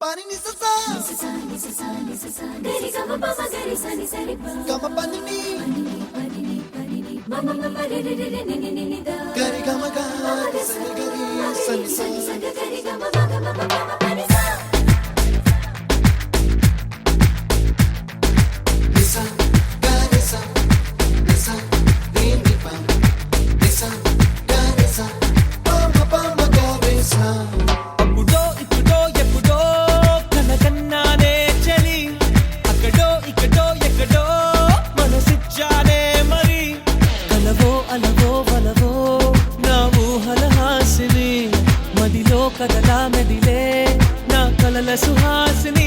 pani ni sa sa gari ga ma pa gari sa ni sa ri pa ga ma pani ni ma ma ma re re re ni ni ni da gari ga ma ga sa ni gari sa ni sa gari ga ma ga ma pa ma pani sa ni sa gari sa ni sa ni ni pa ni sa gari sa pa ma gari sa కదలా మెదిలే నా కలల సుహాసిని